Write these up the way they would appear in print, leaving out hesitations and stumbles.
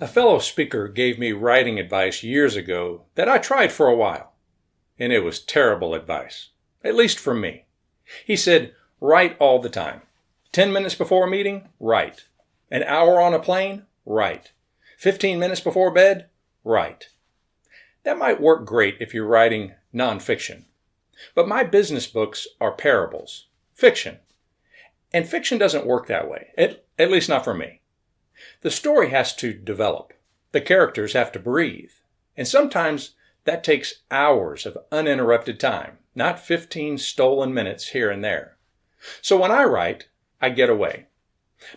A fellow speaker gave me writing advice years ago that I tried for a while, and it was terrible advice, at least from me. He said, write all the time. 10 minutes before a meeting, write. An hour on a plane, write. 15 minutes before bed, write. That might work great if you're writing nonfiction, but my business books are parables, fiction. And fiction doesn't work that way, at least not for me. The story has to develop. The characters have to breathe. And sometimes that takes hours of uninterrupted time, not 15 stolen minutes here and there. So when I write, I get away.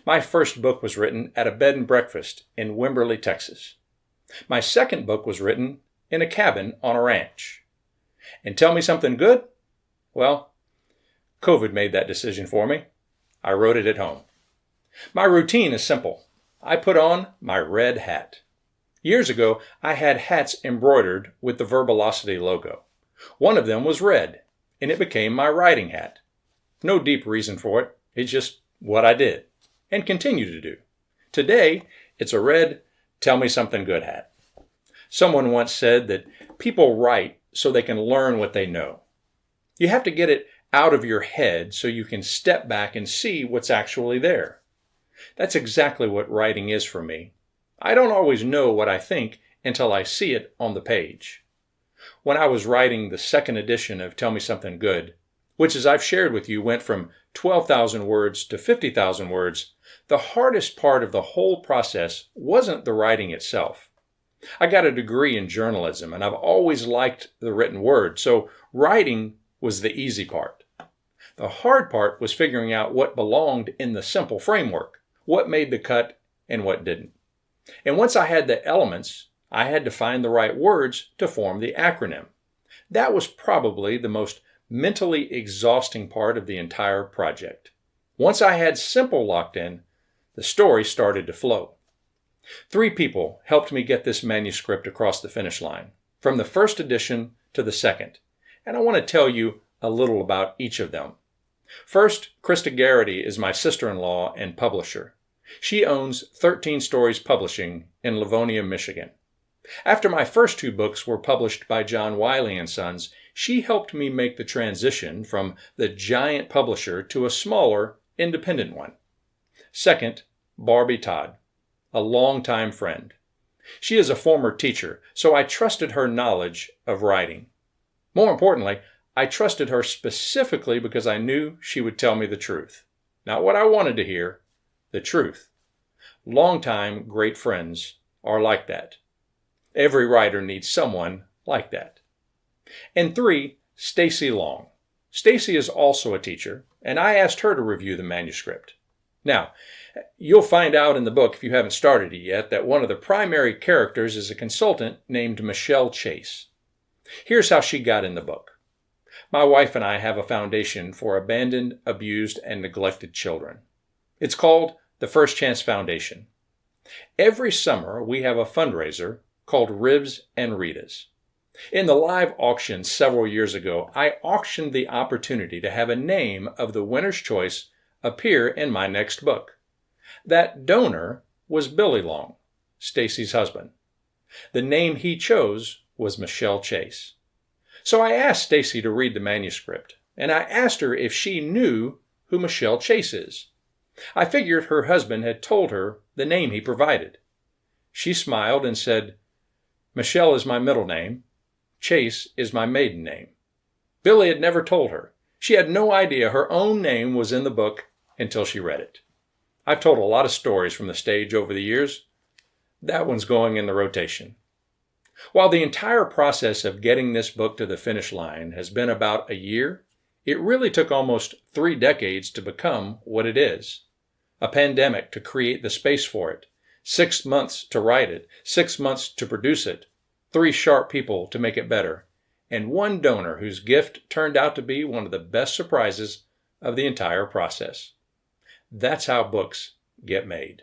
My first book was written at a bed and breakfast in Wimberley, Texas. My second book was written in a cabin on a ranch. And Tell Me Something Good? Well, COVID made that decision for me. I wrote it at home. My routine is simple. I put on my red hat. Years ago, I had hats embroidered with the Verbalocity logo. One of them was red, and it became my writing hat. No deep reason for it. It's just what I did, and continue to do. Today, it's a red Tell Me Something Good hat. Someone once said that people write so they can learn what they know. You have to get it out of your head so you can step back and see what's actually there. That's exactly what writing is for me. I don't always know what I think until I see it on the page. When I was writing the second edition of Tell Me Something Good, which as I've shared with you went from 12,000 words to 50,000 words, the hardest part of the whole process wasn't the writing itself. I got a degree in journalism and I've always liked the written word, so writing was the easy part. The hard part was figuring out what belonged in the simple framework, what made the cut and what didn't. And once I had the elements, I had to find the right words to form the acronym. That was probably the most mentally exhausting part of the entire project. Once I had simple locked in, the story started to flow. 3 people helped me get this manuscript across the finish line, from the first edition to the second. And I want to tell you a little about each of them. First, Krista Garrity is my sister-in-law and publisher. She owns 13 Stories Publishing in Livonia, Michigan. After my first 2 books were published by John Wiley & Sons, she helped me make the transition from the giant publisher to a smaller, independent one. Second, Barbie Todd, a longtime friend. She is a former teacher, so I trusted her knowledge of writing. More importantly, I trusted her specifically because I knew she would tell me the truth. Not what I wanted to hear, the truth. Longtime great friends are like that. Every writer needs someone like that. And 3, Stacy Long. Stacy is also a teacher, and I asked her to review the manuscript. Now, you'll find out in the book, if you haven't started it yet, that one of the primary characters is a consultant named Michelle Chase. Here's how she got in the book. My wife and I have a foundation for abandoned, abused, and neglected children. It's called the First Chance Foundation. Every summer, we have a fundraiser called Ribs and Ritas. In the live auction several years ago, I auctioned the opportunity to have a name of the winner's choice appear in my next book. That donor was Billy Long, Stacy's husband. The name he chose was Michelle Chase. So I asked Stacy to read the manuscript, and I asked her if she knew who Michelle Chase is. I figured her husband had told her the name he provided. She smiled and said, "Michelle is my middle name. Chase is my maiden name." Billy had never told her. She had no idea her own name was in the book until she read it. I've told a lot of stories from the stage over the years. That one's going in the rotation. While the entire process of getting this book to the finish line has been about a year, it really took almost 3 decades to become what it is. A pandemic to create the space for it, 6 months to write it, 6 months to produce it, 3 sharp people to make it better, and 1 donor whose gift turned out to be one of the best surprises of the entire process. That's how books get made.